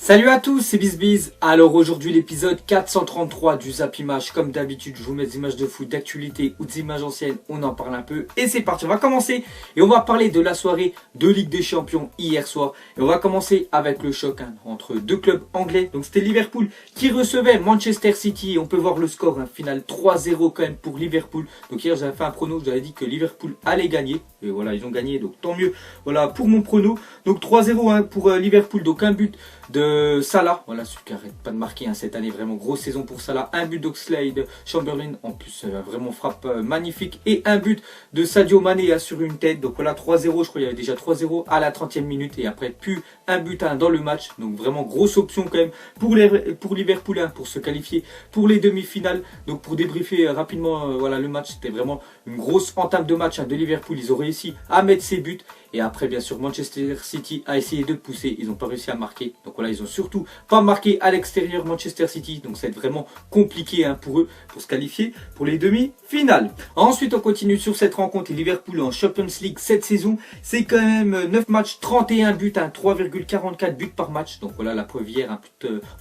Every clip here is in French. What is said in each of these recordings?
Salut à tous, c'est BizBiz. Alors aujourd'hui l'épisode 433 du Zap Image. Comme d'habitude, je vous mets des images de foot, d'actualité ou des images anciennes, on en parle un peu. Et c'est parti, on va commencer et on va parler de la soirée de Ligue des Champions hier soir. Et on va commencer avec le choc entre deux clubs anglais. Donc c'était Liverpool qui recevait Manchester City. On peut voir le score, final 3-0 quand même pour Liverpool. Donc hier j'avais fait un prono, j'avais dit que Liverpool allait gagner. Et voilà, ils ont gagné, donc tant mieux. Voilà pour mon prono. Donc 3-0 pour Liverpool, donc un but de Salah, voilà, celui qui n'arrête pas de marquer cette année, vraiment grosse saison pour Salah, un but d'Oxlade-Chamberlain, en plus vraiment frappe magnifique, et un but de Sadio Mané sur une tête, donc voilà 3-0, je crois qu'il y avait déjà 3-0 à la 30e minute, et après plus un but dans le match, donc vraiment grosse option quand même pour Liverpool, pour se qualifier pour les demi-finales. Donc pour débriefer rapidement voilà le match, c'était vraiment une grosse entame de match de Liverpool, ils ont réussi à mettre ses buts, et après bien sûr Manchester City a essayé de pousser, ils n'ont pas réussi à marquer, donc voilà ils ont surtout pas marqué à l'extérieur Manchester City, donc ça va être vraiment compliqué pour eux pour se qualifier pour les demi-finales. Ensuite on continue sur cette rencontre, et Liverpool en Champions League cette saison, c'est quand même 9 matchs, 31 buts, 3,44 buts par match, donc voilà la preuve hier,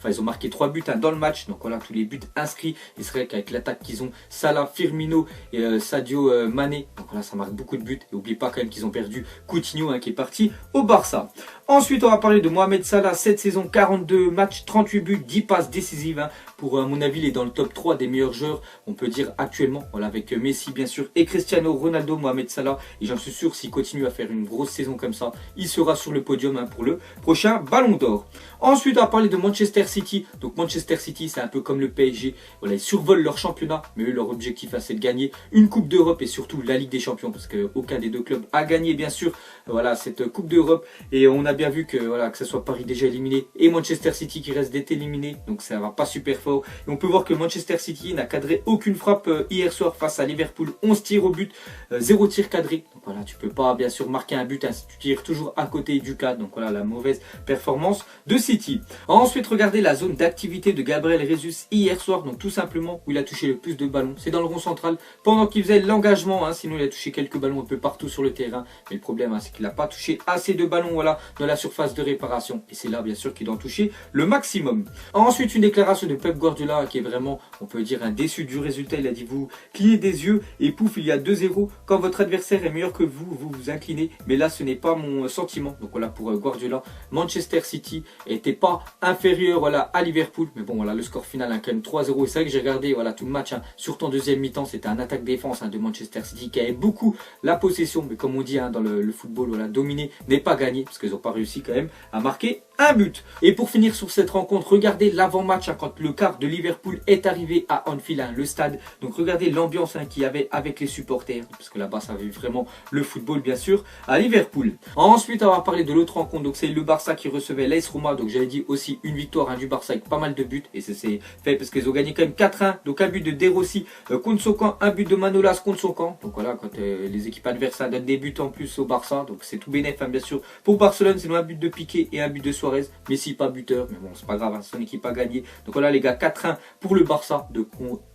ils ont marqué 3 buts dans le match, donc voilà tous les buts inscrits, et c'est vrai qu'avec l'attaque qu'ils ont, Salah, Firmino et Sadio Mané, donc voilà ça marque beaucoup de buts, et n'oubliez pas quand même qu'ils ont perdu Coutinho qui est parti au Barça. Ensuite, on va parler de Mohamed Salah, cette saison, 42 matchs, 38 buts, 10 passes décisives. Pour, à mon avis, il est dans le top 3 des meilleurs joueurs, on peut dire actuellement. Voilà, avec Messi, bien sûr, et Cristiano Ronaldo, Mohamed Salah. Et j'en suis sûr, s'il continue à faire une grosse saison comme ça, il sera sur le podium pour le prochain Ballon d'Or. Ensuite, on va parler de Manchester City. Donc, Manchester City, c'est un peu comme le PSG. Voilà, ils survolent leur championnat, mais eux, leur objectif, c'est de gagner une Coupe d'Europe et surtout la Ligue des Champions, parce qu'aucun des deux clubs a gagné, bien sûr, voilà, cette Coupe d'Europe. Et on a bien vu que, voilà, que ce soit Paris déjà éliminé et Manchester City qui reste d'être éliminé, donc ça va pas super fort. Et on peut voir que Manchester City n'a cadré aucune frappe hier soir face à Liverpool, 11 tirs au but, 0 tir cadré. Donc voilà, tu peux pas bien sûr marquer un but si tu tires toujours à côté du cadre. Donc voilà la mauvaise performance de City. Ensuite, regardez la zone d'activité de Gabriel Jesus hier soir, donc tout simplement où il a touché le plus de ballons, c'est dans le rond central pendant qu'il faisait l'engagement, sinon il a touché quelques ballons un peu partout sur le terrain, mais le problème c'est qu'il n'a pas touché assez de ballons voilà, dans la surface de réparation, et c'est là bien sûr qu'il doit en toucher le maximum. Ensuite, une déclaration de Pep Guardiola qui est vraiment, on peut dire, un déçu du résultat. Il a dit: vous clignez des yeux et pouf, il y a 2-0. Quand votre adversaire est meilleur que vous, vous vous inclinez, mais là ce n'est pas mon sentiment. Donc voilà, pour Guardiola, Manchester City n'était pas inférieur voilà, à Liverpool, mais bon voilà, le score final quand même 3-0. Et c'est vrai que j'ai regardé voilà, tout le match, surtout en deuxième mi-temps, c'était un attaque-défense de Manchester City qui avait beaucoup la possession, mais comme on dit dans le football, voilà, dominer n'est pas gagné, parce qu'ils n'ont pas réussi quand même à marquer un but. Et pour finir sur cette rencontre, regardez l'avant-match quand le quart de Liverpool est arrivé à Anfield, le stade. Donc regardez l'ambiance qu'il y avait avec les supporters, parce que là-bas ça avait vraiment le football bien sûr à Liverpool. Ensuite, on va parler de l'autre rencontre, donc c'est le Barça qui recevait l'AS Roma. Donc j'avais dit aussi une victoire du Barça avec pas mal de buts, et ça s'est fait parce qu'ils ont gagné quand même 4-1. Donc un but de De Rossi contre son camp, un but de Manolas contre son camp. Donc voilà, quand les équipes adverses donnent des buts en plus au Barça, donc c'est tout bénéf bien sûr pour Barcelone. Sinon un but de Piqué et un but de Suarez, Messi pas buteur, mais bon c'est pas grave, son équipe a gagné. Donc voilà les gars, 4-1 pour le Barça, donc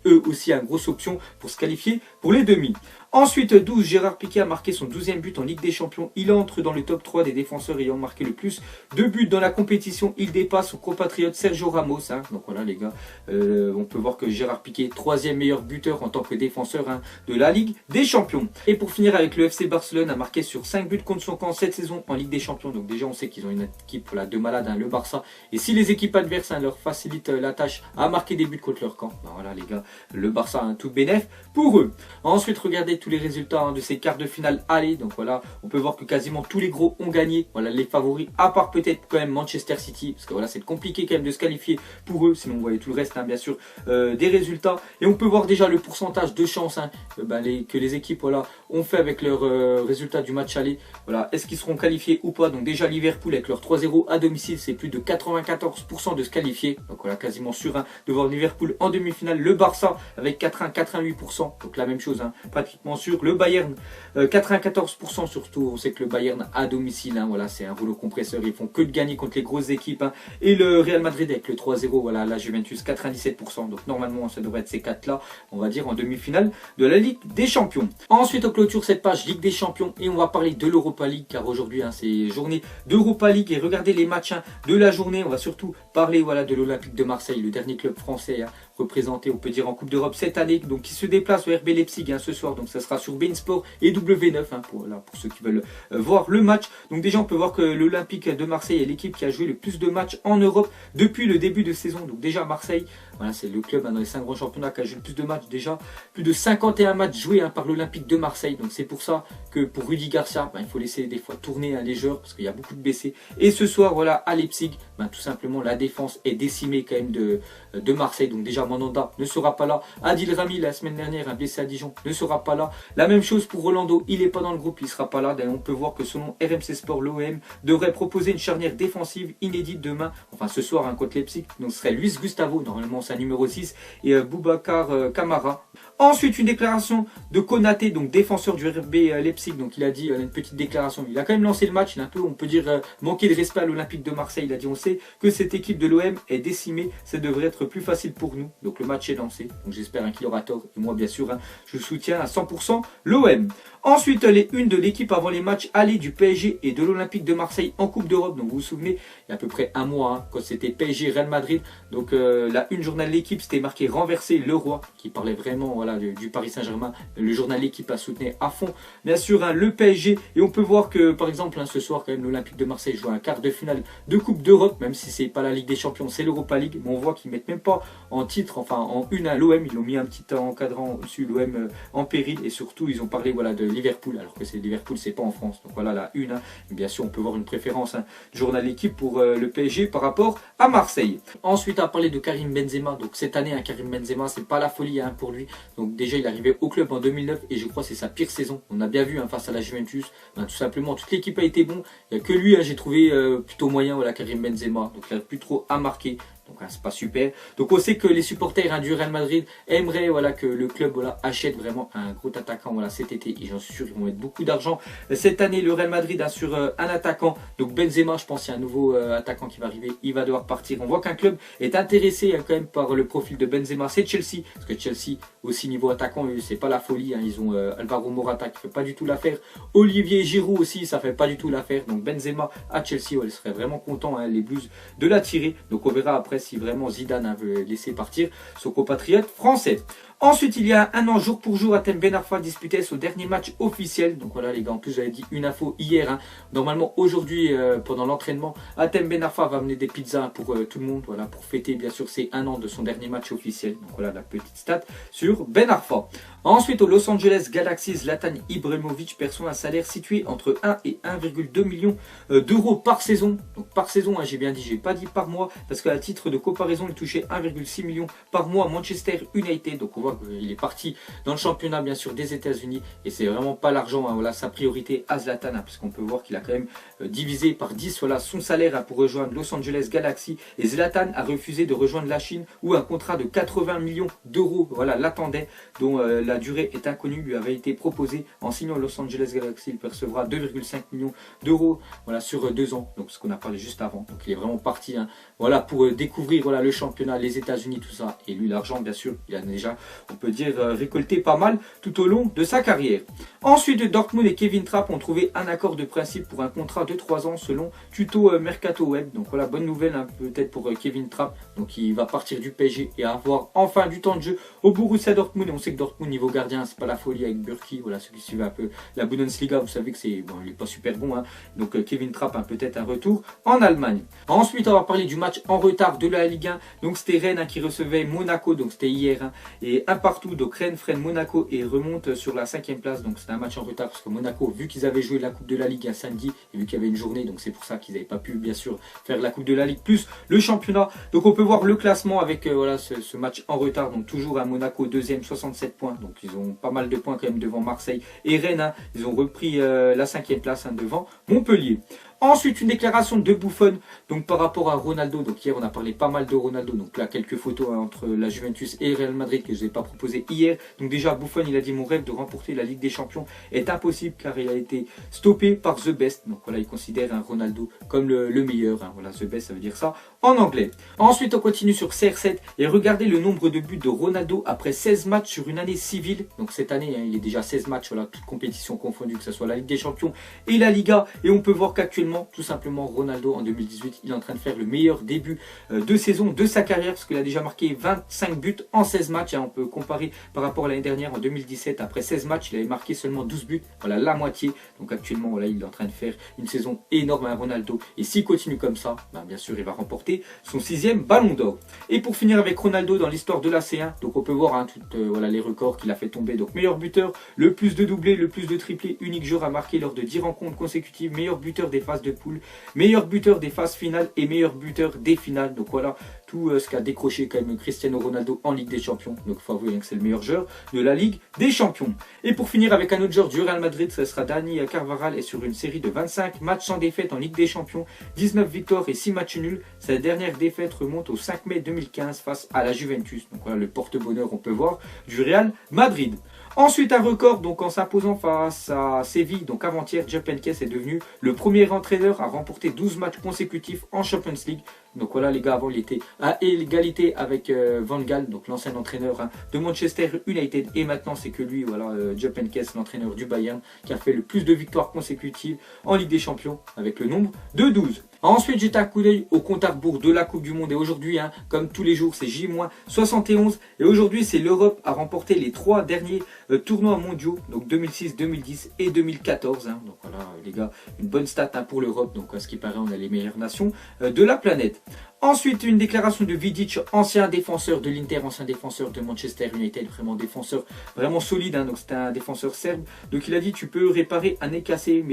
eux aussi une grosse option pour se qualifier pour les demi. Ensuite, 12, Gérard Piqué a marqué son 12e but en Ligue des Champions. Il entre dans le top 3 des défenseurs ayant marqué le plus de buts dans la compétition. Il dépasse son compatriote Sergio Ramos. Donc voilà les gars, on peut voir que Gérard Piqué, 3e meilleur buteur en tant que défenseur de la Ligue des Champions. Et pour finir avec le FC Barcelone, a marqué sur 5 buts contre son camp cette saison en Ligue des Champions. Donc déjà on sait qu'ils ont une équipe de malades, le Barça. Et si les équipes adverses leur facilitent la tâche à marquer des buts contre leur camp, voilà les gars, le Barça tout bénef pour eux. Ensuite, regardez tous les résultats de ces quarts de finale aller. Donc voilà, on peut voir que quasiment tous les gros ont gagné. Voilà les favoris, à part peut-être quand même Manchester City, parce que voilà c'est compliqué quand même de se qualifier pour eux. Sinon vous voyez tout le reste bien sûr des résultats. Et on peut voir déjà le pourcentage de chance que les équipes voilà, ont fait avec leurs résultats du match aller. Voilà, est-ce qu'ils seront qualifiés ou pas? Donc déjà Liverpool avec leur 3-0 à domicile, c'est plus de 94% de se qualifier. Donc voilà, quasiment sûr de voir Liverpool en demi-finale. Le Barça avec 4-1, 88%. Donc la même chose chose, hein, pratiquement sûr. Le Bayern, 94% surtout, on sait que le Bayern à domicile, hein, voilà, c'est un rouleau compresseur, ils font que de gagner contre les grosses équipes, hein. Et le Real Madrid avec le 3-0, voilà, la Juventus 97%, donc normalement ça devrait être ces 4-là, on va dire en demi-finale de la Ligue des Champions. Ensuite on clôture cette page Ligue des Champions et on va parler de l'Europa League, car aujourd'hui hein, c'est journée d'Europa League et regardez les matchs hein, de la journée, on va surtout parler voilà, de l'Olympique de Marseille, le dernier club français hein, représenté on peut dire en Coupe d'Europe cette année, donc qui se déplace au RB Leipzig hein, ce soir, donc ça sera sur beIN Sport et W9 hein, pour ceux qui veulent voir le match. Donc déjà on peut voir que l'Olympique de Marseille est l'équipe qui a joué le plus de matchs en Europe depuis le début de saison. Donc déjà Marseille, voilà, c'est le club hein, dans les 5 grands championnats qui a joué le plus de matchs, déjà plus de 51 matchs joués hein, par l'Olympique de Marseille. Donc c'est pour ça que pour Rudy Garcia, il faut laisser des fois tourner hein, les joueurs parce qu'il y a beaucoup de blessés. Et ce soir voilà à Leipzig, tout simplement la défense est décimée quand même de Marseille. Donc déjà Mandanda ne sera pas là. Adil Rami la semaine dernière, un blessé à Dijon, ne sera pas là. La même chose pour Rolando, il n'est pas dans le groupe, il ne sera pas là. D'ailleurs on peut voir que selon RMC Sport, l'OM devrait proposer une charnière défensive inédite demain, enfin ce soir hein, contre Leipzig. Donc ce serait Luis Gustavo, normalement c'est un numéro 6, et Boubacar Kamara. Ensuite une déclaration de Konaté, donc défenseur du RB Leipzig. Donc il a dit une petite déclaration, il a quand même lancé le match, il a un peu on peut dire manqué de respect à l'Olympique de Marseille. Il a dit on sait que cette équipe de l'OM est décimée, ça devrait être plus facile pour nous. Donc le match est lancé, donc j'espère qu'il aura tort, et moi bien sûr hein, je soutiens à 100% l'OM. Ensuite les unes de l'équipe avant les matchs aller du PSG et de l'Olympique de Marseille en Coupe d'Europe. Donc vous vous souvenez, il y a à peu près un mois hein, quand c'était PSG Real Madrid, donc la une journal de l'équipe c'était marqué renverser le roi, qui parlait vraiment voilà, du Paris Saint-Germain. Le journal l'équipe a soutenu à fond bien sûr hein, le PSG, et on peut voir que par exemple hein, ce soir quand même l'Olympique de Marseille joue un quart de finale de Coupe d'Europe, même si c'est pas la Ligue des Champions, c'est l'Europa League, mais on voit qu'ils mettent même pas en titre, enfin en une à l'OM, ils ont mis un petit encadrant au-dessus, l'OM en péril, et surtout ils ont parlé voilà, de Liverpool, alors que c'est Liverpool, c'est pas en France. Donc voilà la une, hein. Bien sûr on peut voir une préférence hein, du journal l'équipe pour le PSG par rapport à Marseille. Ensuite à parler de Karim Benzema, donc cette année hein, Karim Benzema c'est pas la folie hein, pour lui. Donc déjà il est arrivé au club en 2009 et je crois que c'est sa pire saison. On a bien vu hein, face à la Juventus, tout simplement toute l'équipe a été bon, il n'y a que lui hein, j'ai trouvé plutôt moyen, voilà Karim Benzema, donc il n'arrive plus trop à marquer. Donc hein, c'est pas super. Donc on sait que les supporters hein, du Real Madrid aimeraient voilà, que le club voilà, achète vraiment un gros attaquant voilà, cet été. Et j'en suis sûr qu'ils vont mettre beaucoup d'argent cette année le Real Madrid hein, sur un attaquant. Donc Benzema, je pense qu'il y a un nouveau attaquant qui va arriver. Il va devoir partir. On voit qu'un club est intéressé hein, quand même par le profil de Benzema. C'est Chelsea. Parce que Chelsea aussi niveau attaquant, c'est pas la folie. Hein. Ils ont Alvaro Morata qui fait pas du tout l'affaire. Olivier Giroud aussi, ça fait pas du tout l'affaire. Donc Benzema à Chelsea, ouais, il serait vraiment content hein, les Blues de l'attirer. Donc on verra après si vraiment Zidane veut laisser partir son compatriote français. Ensuite, il y a un an, jour pour jour, Hatem Ben Arfa disputait son dernier match officiel. Donc voilà les gars, en plus j'avais dit une info hier. Hein. Normalement aujourd'hui, pendant l'entraînement, Hatem Ben Arfa va amener des pizzas pour tout le monde. Voilà, pour fêter bien sûr ces un an de son dernier match officiel. Donc voilà la petite stat sur Ben Arfa. Ensuite, au Los Angeles Galaxy, Zlatan Ibrahimovic perçoit un salaire situé entre 1 et 1,2 million d'euros par saison. Donc par saison, hein, j'ai bien dit, j'ai pas dit par mois, parce qu'à titre de comparaison, il touchait 1,6 million par mois à Manchester United. Donc on voit qu'il est parti dans le championnat bien sûr des États-Unis et c'est vraiment pas l'argent, hein, voilà sa priorité à Zlatan, hein, parce qu'on peut voir qu'il a quand même divisé par 10 voilà, son salaire hein, pour rejoindre Los Angeles Galaxy, et Zlatan a refusé de rejoindre la Chine où un contrat de 80 millions d'euros voilà, l'attendait, dont la durée est inconnue, lui avait été proposé. En signant Los Angeles Galaxy, il percevra 2,5 millions d'euros voilà, sur 2 ans, donc ce qu'on a parlé juste avant. Donc il est vraiment parti hein, voilà, pour découvrir voilà, le championnat, les États-Unis, tout ça, et lui l'argent bien sûr, il a déjà, on peut dire, récolté pas mal tout au long de sa carrière. Ensuite, Dortmund et Kevin Trapp ont trouvé un accord de principe pour un contrat de 3 ans selon Tuto Mercato Web. Donc voilà, bonne nouvelle hein, peut-être pour Kevin Trapp. Donc il va partir du PSG et avoir enfin du temps de jeu au Borussia Dortmund. Et on sait que Dortmund niveau gardien, c'est pas la folie avec Burki. Voilà, ceux qui suivent un peu la Bundesliga, vous savez que c'est bon, il est pas super bon. Hein. Donc Kevin Trapp a peut-être un retour en Allemagne. Ensuite, on va parler du match en retard de la Ligue 1. Donc c'était Rennes hein, qui recevait Monaco. Donc c'était hier hein, et un partout. Donc Rennes freine Monaco et remonte sur la 5e place. Donc c'était un match en retard parce que Monaco, vu qu'ils avaient joué la Coupe de la Ligue un samedi et vu qu'il y avait une journée, donc c'est pour ça qu'ils n'avaient pas pu bien sûr faire la Coupe de la Ligue plus le championnat. Donc on peut voir le classement avec voilà ce match en retard. Donc toujours à Monaco 2e 67 points. Donc ils ont pas mal de points quand même devant Marseille et Rennes. Hein, ils ont repris la 5e place hein, devant Montpellier. Ensuite, une déclaration de Buffon, donc par rapport à Ronaldo. Donc hier, on a parlé pas mal de Ronaldo. Donc là, quelques photos entre la Juventus et le Real Madrid que je n'ai pas proposé hier. Donc déjà, Buffon, il a dit: mon rêve de remporter la Ligue des Champions est impossible car il a été stoppé par The Best. Donc voilà, il considère Ronaldo comme le meilleur. Voilà, The Best, ça veut dire ça en anglais. Ensuite, on continue sur CR7 et regardez le nombre de buts de Ronaldo après 16 matchs sur une année civile. Donc cette année, il est déjà 16 matchs, voilà, toutes compétitions confondues, que ce soit la Ligue des Champions et la Liga. Et on peut voir qu'actuellement, tout simplement, Ronaldo en 2018, il est en train de faire le meilleur début de saison de sa carrière parce qu'il a déjà marqué 25 buts en 16 matchs. On peut comparer par rapport à l'année dernière, en 2017, après 16 matchs, il avait marqué seulement 12 buts, voilà, la moitié. Donc actuellement, voilà, il est en train de faire une saison énorme à Ronaldo. Et s'il continue comme ça, bien sûr, il va remporter son 6e ballon d'or. Et pour finir avec Ronaldo dans l'histoire de la C1, donc on peut voir voilà, les records qu'il a fait tomber. Donc meilleur buteur, le plus de doublés, le plus de triplés, unique joueur à marquer lors de 10 rencontres consécutives, meilleur buteur des phases de poule, meilleur buteur des phases finales et meilleur buteur des finales. Donc voilà tout ce qu'a décroché quand même Cristiano Ronaldo en Ligue des Champions. Donc il faut avouer que c'est le meilleur joueur de la Ligue des Champions. Et pour finir avec un autre joueur du Real Madrid, ce sera Dani Carvajal, et sur une série de 25 matchs sans défaite en Ligue des Champions, 19 victoires et 6 matchs nuls. Sa dernière défaite remonte au 5 mai 2015 face à la Juventus. Donc voilà le porte-bonheur, on peut voir, du Real Madrid. Ensuite, un record, donc en s'imposant face à Séville, donc avant-hier, Jupp Heynckes est devenu le premier entraîneur à remporter 12 matchs consécutifs en Champions League. Donc voilà les gars, avant il était à égalité avec Van Gaal, donc l'ancien entraîneur de Manchester United. Et maintenant c'est que lui, voilà, Jupp Heynckes, l'entraîneur du Bayern, qui a fait le plus de victoires consécutives en Ligue des Champions avec le nombre de 12. Ensuite, j'ai un coup d'œil au compte à rebours de la Coupe du Monde. Et aujourd'hui, comme tous les jours, c'est J-71. Et aujourd'hui, c'est l'Europe à remporter les 3 derniers tournois mondiaux. Donc 2006, 2010 et 2014. Donc voilà les gars, une bonne stat pour l'Europe. Donc à ce qui paraît, on a les meilleures nations de la planète. Ensuite, une déclaration de Vidic, ancien défenseur de l'Inter, ancien défenseur de Manchester United, vraiment défenseur vraiment solide, donc c'était un défenseur serbe. Donc il a dit: tu peux réparer un nez cassé,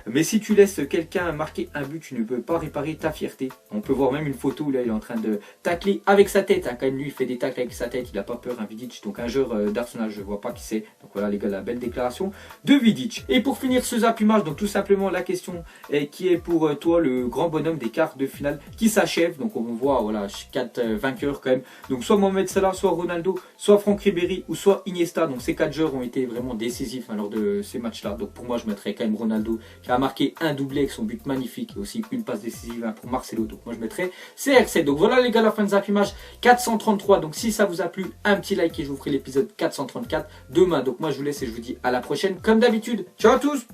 mais si tu laisses quelqu'un marquer un but, tu ne peux pas réparer ta fierté. On peut voir même une photo où là il est en train de tacler avec sa tête, quand même lui il fait des tacles avec sa tête, il n'a pas peur, Vidic, donc un joueur d'Arsenal, je ne vois pas qui c'est. Donc voilà les gars, la belle déclaration de Vidic. Et pour finir ce zappimage, donc tout simplement la question qui est pour toi le grand bonhomme des quarts de finale qui s'achève. Donc on voit voilà 4 vainqueurs quand même. Donc soit Mohamed Salah, soit Ronaldo, soit Franck Ribéry ou soit Iniesta. Donc ces 4 joueurs ont été vraiment décisifs lors de ces matchs-là. Donc pour moi je mettrais quand même Ronaldo qui a marqué un doublé avec son but magnifique et aussi une passe décisive pour Marcelo. Donc moi je mettrais CR7. Donc voilà les gars, la fin de zappimage 433. Donc si ça vous a plu, un petit like et je vous ferai l'épisode 434 demain. Donc moi je vous laisse et je vous dis à la prochaine comme d'habitude. Ciao à tous.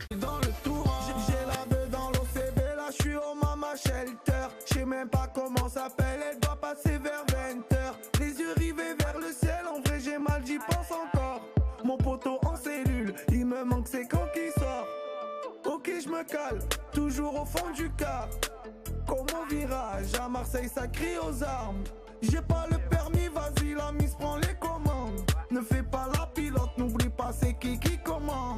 Je sais même pas comment s'appelle, elle doit passer vers 20h. Les yeux rivés vers le ciel, en vrai j'ai mal, j'y pense encore. Mon poteau en cellule, il me manque c'est quand qu'il sort. Ok je me cale, toujours au fond du car. Comme au virage, à Marseille ça crie aux armes. J'ai pas le permis, vas-y la mise prend les commandes. Ne fais pas la pilote, n'oublie pas c'est qui commande.